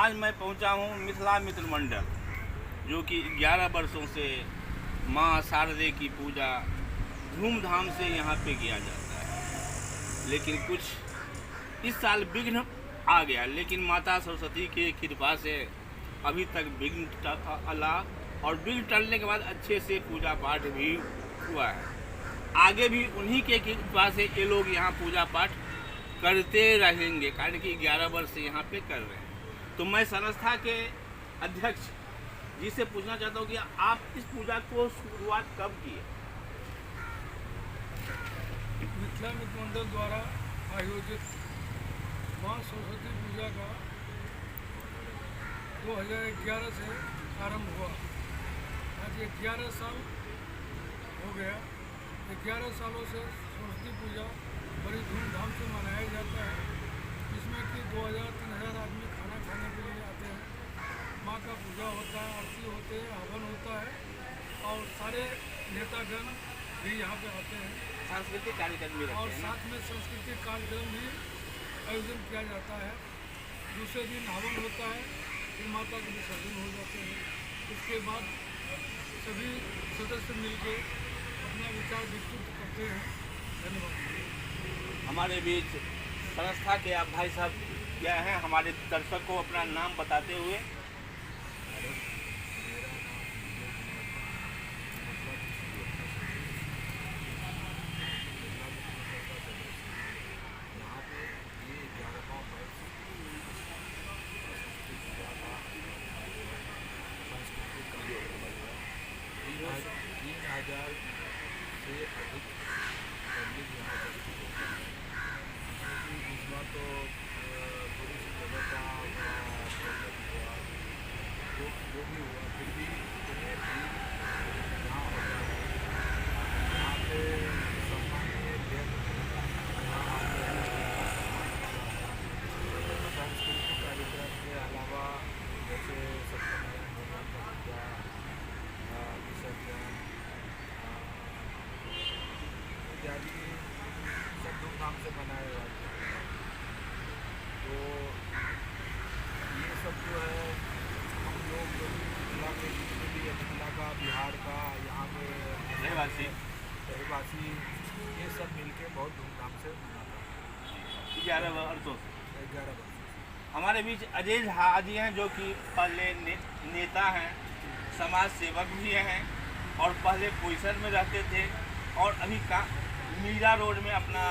आज मैं पहुंचा हूं मिथिला मित्र मंडल, जो कि 11 वर्षों से माँ शारदे की पूजा धूमधाम से यहाँ पे किया जाता है। लेकिन कुछ इस साल विघ्न आ गया, लेकिन माता सरस्वती की कृपा से अभी तक विघ्न टला और विघ्न टलने के बाद अच्छे से पूजा पाठ भी हुआ है। आगे भी उन्हीं के कृपा से ये लोग यहाँ पूजा पाठ करते रहेंगे, कारण कि 11 वर्ष से यहाँ पे कर रहे हैं। तो मैं संस्था के अध्यक्ष जी से पूछना चाहता हूँ कि आप इस पूजा को शुरुआत कब किए? मिथिला मित्र मंडल द्वारा आयोजित माँ सरस्वती पूजा का 2011 से आरंभ हुआ। आज 11 साल हो गया। 11 सालों से सरस्वती पूजा बड़ी धूमधाम से मनाया जाता है, जिसमें कि 2000-3000 आदमी खाना खाने के लिए आते हैं। माँ का पूजा होता है, आरती होते हैं, हवन होता है और सारे नेतागण भी यहाँ पे आते हैं। सांस्कृतिक कार्यक्रम भी और रखते हैं साथ में सांस्कृतिक कार्यक्रम भी आयोजन किया जाता है। दूसरे दिन हवन होता है, फिर माता के विसर्जन हो जाते हैं। उसके बाद सभी सदस्य मिलकर अपना विचार विस्तृत करते हैं। धन्यवाद। हमारे बीच संस्था के आप भाई साहब क्या हैं, हमारे दर्शक को अपना नाम बताते हुए। तो थोड़ी सी जगह का प्रॉब्लम हुआ, तो जो भी हुआ फिर भी यहाँ हो रहा है। यहाँ पे सम्मानीय व्यक्ति सांस्कृतिक कार्यक्रम के अलावा जैसे सत्यनारायण भगवान का पूजा, विसर्जन इत्यादि सब धूमधाम से मनाया जाता है। तो ये सब जो है हम लोग मिथिला के जितने भी मिथिला का, बिहार का, यहाँ के रहवासी ये सब मिलके बहुत धूमधाम से मनाते हैं। 11 वर्षों 11 वर्ष। हमारे बीच अजय झा जी हैं, जो कि पहले नेता हैं, समाज सेवक भी हैं और पहले पोजीशन में रहते थे और अभी का मीरा रोड में अपना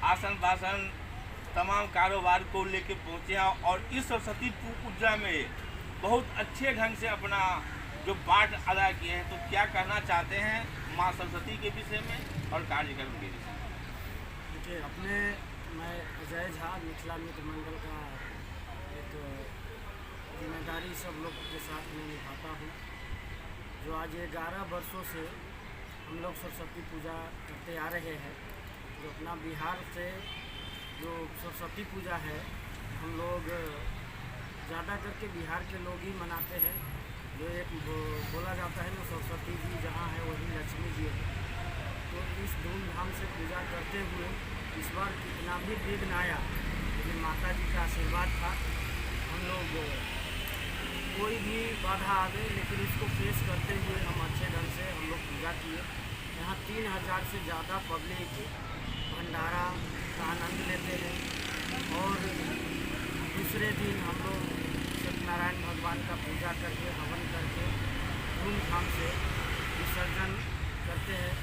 आसन बासन तमाम कारोबार को लेके पहुँचे हैं और इस सरस्वती पूजा में बहुत अच्छे ढंग से अपना जो पाठ अदा किए हैं। तो क्या कहना चाहते हैं माँ सरस्वती के विषय में और कार्यक्रम के विषय में? देखिए, मैं अजय झा मिथिला मित्र मंडल का एक जिम्मेदारी सब लोग के साथ में निभाता हूँ। जो आज 11 वर्षों से हम लोग सरस्वती पूजा करते आ रहे हैं। जो अपना बिहार से जो सरस्वती पूजा है, हम लोग ज़्यादा करके बिहार के लोग ही मनाते हैं। जो एक बोला जाता है ना, सरस्वती जी जहाँ है वही लक्ष्मी जी है। तो इस धूमधाम से पूजा करते हुए इस बार कितना भी विघ्न आया, लेकिन माता जी का आशीर्वाद था। हम लोग कोई भी बाधा आवे, लेकिन इसको फेस करते हुए हम अच्छे ढंग से हम लोग पूजा किए। यहाँ 3000 से ज़्यादा पब्लिक भंडारा का आनंद लेते हैं। और दूसरे दिन हम लोग सत्यनारायण भगवान का पूजा करके, हवन करके धूमधाम से विसर्जन करते हैं।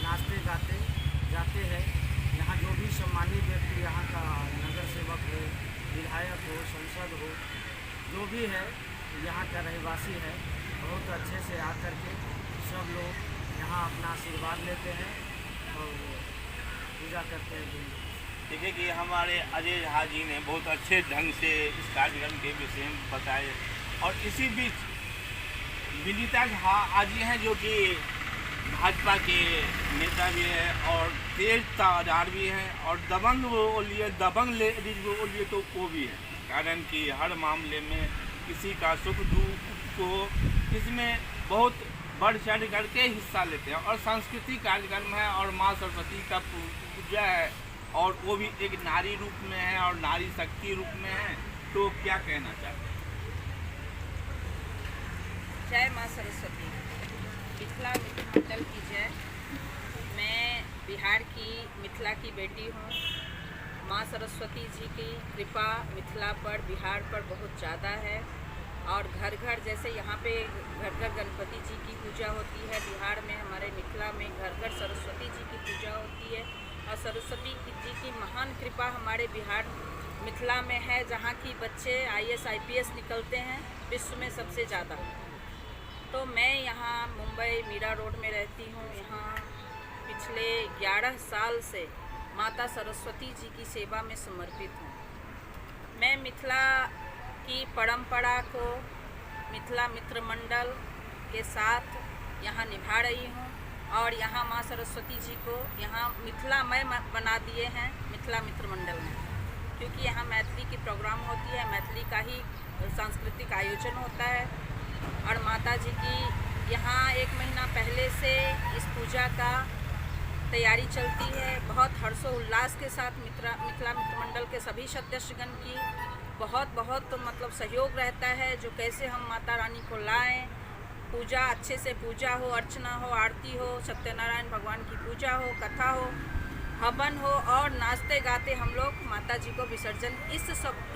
नाचते गाते जाते हैं। यहाँ जो भी सम्मानित व्यक्ति, यहाँ का नगर सेवक हो, विधायक हो, सांसद हो, जो भी है यहाँ का रहवासी है, बहुत अच्छे से आकर के सब लोग यहाँ अपना आशीर्वाद लेते हैं और पूजा करते हैं। देखिए कि हमारे अजय झा जी ने बहुत अच्छे ढंग से इस कार्यक्रम के विषय में बताए। और इसी बीच विनीता झा आज हैं, जो कि भाजपा के नेता भी हैं और तेज तर्रार भी हैं और दबंग बोलिए, दबंग लेडीज बोलिए तो वो भी है। कारण कि हर मामले में किसी का सुख दुख को इसमें बहुत बढ़ चढ़ करके हिस्सा लेते हैं। और सांस्कृतिक कार्यक्रम है और माँ सरस्वती का पूजा है और वो भी एक नारी रूप में है और नारी शक्ति रूप में है। तो क्या कहना चाहते हैं? जय माँ सरस्वती, मिथिला मित्र मंडल की जय। मैं बिहार की मिथिला की बेटी हूँ। माँ सरस्वती जी की कृपा मिथिला पर, बिहार पर बहुत ज़्यादा है। और घर घर, जैसे यहाँ पे घर घर गणपति जी की पूजा होती है, बिहार में हमारे मिथिला में घर घर सरस्वती जी की पूजा होती है। और सरस्वती जी की महान कृपा हमारे बिहार मिथिला में है, जहाँ की बच्चे IAS IPS निकलते हैं विश्व में सबसे ज़्यादा। तो मैं यहाँ मुंबई मीरा रोड में रहती हूँ। यहाँ पिछले 11 साल से माता सरस्वती जी की सेवा में समर्पित हूँ। मैं मिथिला की परंपरा को मिथिला मित्र मंडल के साथ यहाँ निभा रही हूँ। और यहाँ माँ सरस्वती जी को यहाँ मिथिलामय बना दिए हैं मिथिला मित्र मंडल में, क्योंकि यहाँ मैथिली की प्रोग्राम होती है, मैथिली का ही सांस्कृतिक आयोजन होता है। और माता जी की यहाँ 1 महीना पहले से इस पूजा का तैयारी चलती है। बहुत हर्षोल्लास के साथ मिथिला मित्र मंडल के सभी सदस्यगण की बहुत मतलब सहयोग रहता है, जो कैसे हम माता रानी को लाएं, पूजा अच्छे से पूजा हो, अर्चना हो, आरती हो, सत्यनारायण भगवान की पूजा हो, कथा हो, हवन हो, और नाचते गाते हम लोग माता जी को विसर्जन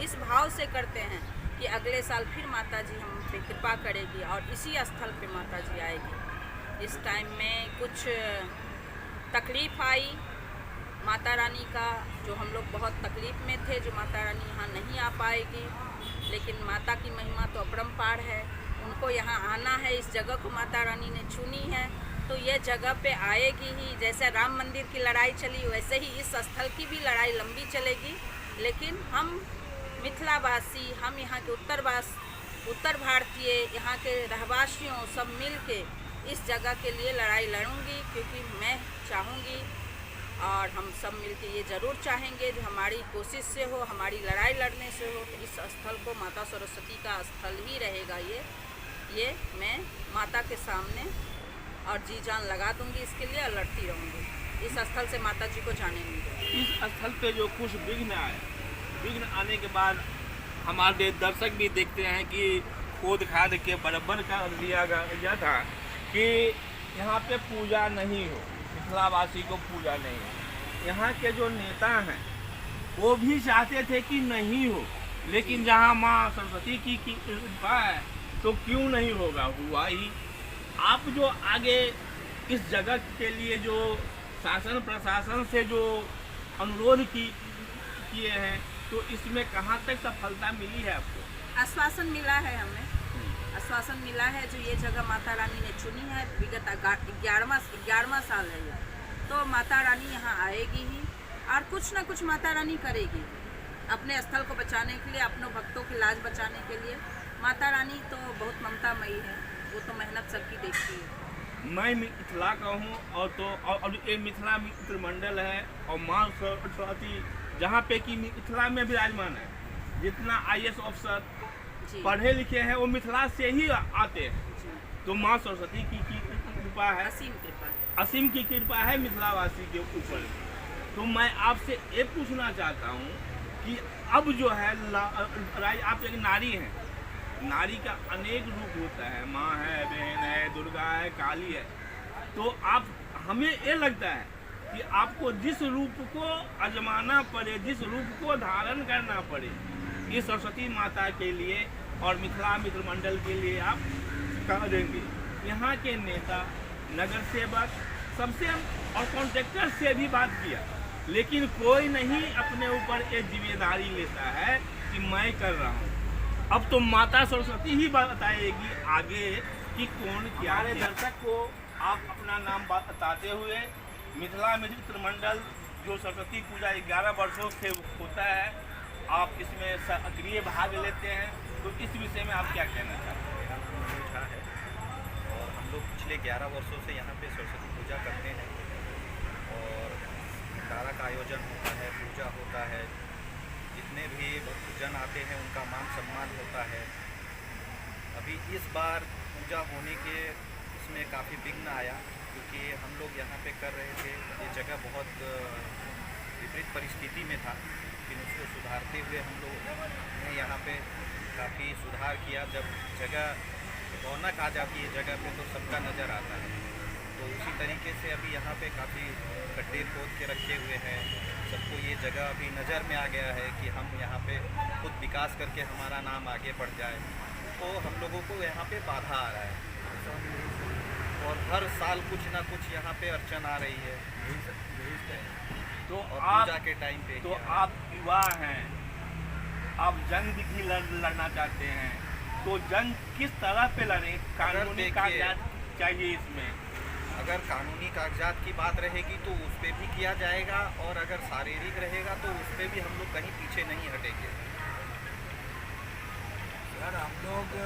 इस भाव से करते हैं कि अगले साल फिर माता जी हम पे कृपा करेगी और इसी स्थल पे माता जी आएगी। इस टाइम में कुछ तकलीफ़ आई माता रानी का, जो हम लोग बहुत तकलीफ़ में थे, जो माता रानी यहाँ नहीं आ पाएगी, लेकिन माता की महिमा तो अपरंपार है। उनको यहाँ आना है, इस जगह को माता रानी ने चुनी है, तो ये जगह पे आएगी ही। जैसे राम मंदिर की लड़ाई चली, वैसे ही इस स्थल की भी लड़ाई लंबी चलेगी। लेकिन हम मिथिलावासी, हम यहाँ के उत्तर भारतीय, यहाँ के रहवासियों सब मिल के इस जगह के लिए लड़ाई लड़ूंगी, क्योंकि मैं चाहूँगी और हम सब मिलके ये ज़रूर चाहेंगे जो हमारी कोशिश से हो, हमारी लड़ाई लड़ने से हो, तो इस स्थल को माता सरस्वती का स्थल ही रहेगा। ये मैं माता के सामने और जी जान लगा दूंगी इसके लिए, और लड़ती रहूँगी। इस स्थल से माता जी को जाने नहीं दूँगी। इस स्थल पे जो कुछ विघ्न आए, विघ्न आने के बाद हमारे दर्शक भी देखते हैं कि खोद खाद के बराबर कर दिया गया था कि यहाँ पे पूजा नहीं हो, मिथिलावासी को पूजा नहीं हो। यहाँ के जो नेता हैं वो भी चाहते थे कि नहीं हो, लेकिन जहाँ माँ सरस्वती की कृपा है तो क्यों नहीं होगा, हुआ ही। आप जो आगे इस जगह के लिए जो शासन प्रशासन से जो अनुरोध किए हैं, तो इसमें कहाँ तक सफलता मिली है आपको? आश्वासन मिला है हमें, आश्वासन मिला है। जो ये जगह माता रानी ने चुनी है, विगत 11वां साल है ये, तो माता रानी यहाँ आएगी ही, और कुछ ना कुछ माता रानी करेगी अपने स्थल को बचाने के लिए, अपने भक्तों की लाज बचाने के लिए। माता रानी तो बहुत ममतामयी है, वो तो मेहनत सबकी देखती है। मैं मिथिला का हूँ और ये मिथिला मित्र मंडल है, और माँ सरस्वती जहाँ पे कि मिथिला में विराजमान है। जितना IAS ऑफिसर पढ़े लिखे हैं वो मिथिला से ही आते हैं, तो माँ सरस्वती की कृपा है, असीम की कृपा है मिथिलावासी के ऊपर। तो मैं आपसे ये पूछना चाहता हूँ कि अब जो है आप एक नारी हैं, नारी का अनेक रूप होता है, माँ है, बहन है, दुर्गा है, काली है। तो आप, हमें ये लगता है कि आपको जिस रूप को आजमाना पड़े, जिस रूप को धारण करना पड़े, ये सरस्वती माता के लिए और मिथिला मित्र मंडल के लिए आप कर देंगे। यहाँ के नेता, नगर सेवक सबसे और कॉन्ट्रैक्टर से भी बात किया, लेकिन कोई नहीं अपने ऊपर ये जिम्मेदारी लेता है कि मैं कर रहा हूँ। अब तो माता सरस्वती ही बताएगी आगे कि कौन क्या। हमारे दर्शक को आप अपना नाम बताते हुए, मिथिला मित्र मंडल जो सरस्वती पूजा 11 वर्षों से होता है, आप इसमें सक्रिय भाग लेते हैं, तो इस विषय में आप क्या कहना चाहते हैं? मेरा नाम मनोज झा है और हम लोग पिछले 11 वर्षों से यहाँ पे सरस्वती पूजा करते हैं, और भंडारा का आयोजन होता है, पूजा होता है, जितने भी भक्तजन आते हैं उनका मान सम्मान होता है। अभी इस बार पूजा होने के इसमें काफ़ी विघ्न आया, क्योंकि हम लोग यहाँ पे कर रहे थे, ये जगह बहुत विपरीत परिस्थिति में था, लेकिन उसको सुधारते हुए हम लोग ने यहाँ पे काफ़ी सुधार किया। जब जगह रौनक आ जाती है जगह पे, तो सबका नज़र आता है। तो उसी तरीके से अभी यहाँ पे काफ़ी गड्ढे खोद के रखे हुए हैं, सबको ये जगह अभी नज़र में आ गया है कि हम यहाँ पे खुद विकास करके हमारा नाम आगे बढ़ जाए, तो हम लोगों को यहाँ पे बाधा आ रहा है और हर साल कुछ ना कुछ यहाँ पे अड़चन आ रही है। तो और आप पूजा के टाइम पे तो आप युवा हैं, आप जंग भी लड़ना चाहते हैं, तो जंग किस तरह पे लड़ें? कानूनी देखिए, कागजात चाहिए इसमें। अगर कानूनी कागजात की बात रहेगी तो उस पर भी किया जाएगा, और अगर शारीरिक रहेगा तो उस पर भी हम लोग कहीं पीछे नहीं हटेंगे। सर हम लोग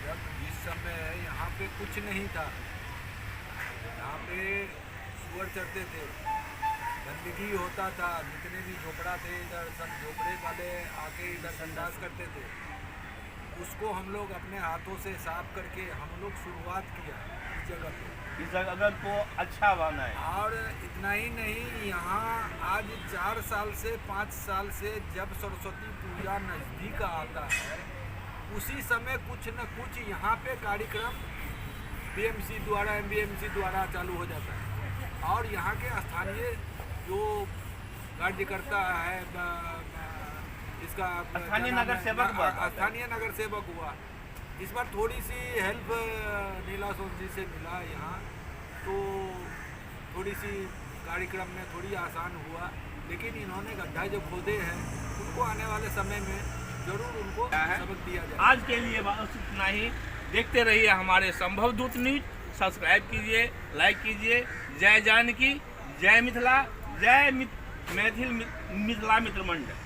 जब इस समय यहाँ पे कुछ नहीं था, यहाँ पे सुअर चढ़ते थे, गंदगी होता था, जितने भी झोपड़ा थे इधर सब झोपड़े वाले आके इधर संडास करते थे, उसको हम लोग अपने हाथों से साफ करके हम लोग शुरुआत किया इस जगह पे। इस जगह को अच्छा बनाए। और इतना ही नहीं, यहाँ आज 4 साल से 5 साल से जब सरस्वती पूजा नज़दीक आता है, उसी समय कुछ न कुछ यहाँ पे कार्यक्रम बीएमसी द्वारा एमबीएमसी द्वारा चालू हो जाता है। और यहाँ के स्थानीय जो कार्यकर्ता है, इसका स्थानीय नगर सेवक हुआ। स्थानीय नगर सेवक हुआ, इस बार थोड़ी सी हेल्प नीला सोन जी से मिला यहाँ, तो थोड़ी सी कार्यक्रम में थोड़ी आसान हुआ। लेकिन इन्होंने गड्ढा जो खोदे हैं उनको आने वाले समय में जरूर उनको सबक दिया जाए। आज के लिए बस इतना ही। देखते रहिए हमारे संभव दूत न्यूज। सब्सक्राइब कीजिए, लाइक कीजिए। जय जानकी, जय मिथिला, जय मिथिला मित्र मंडल।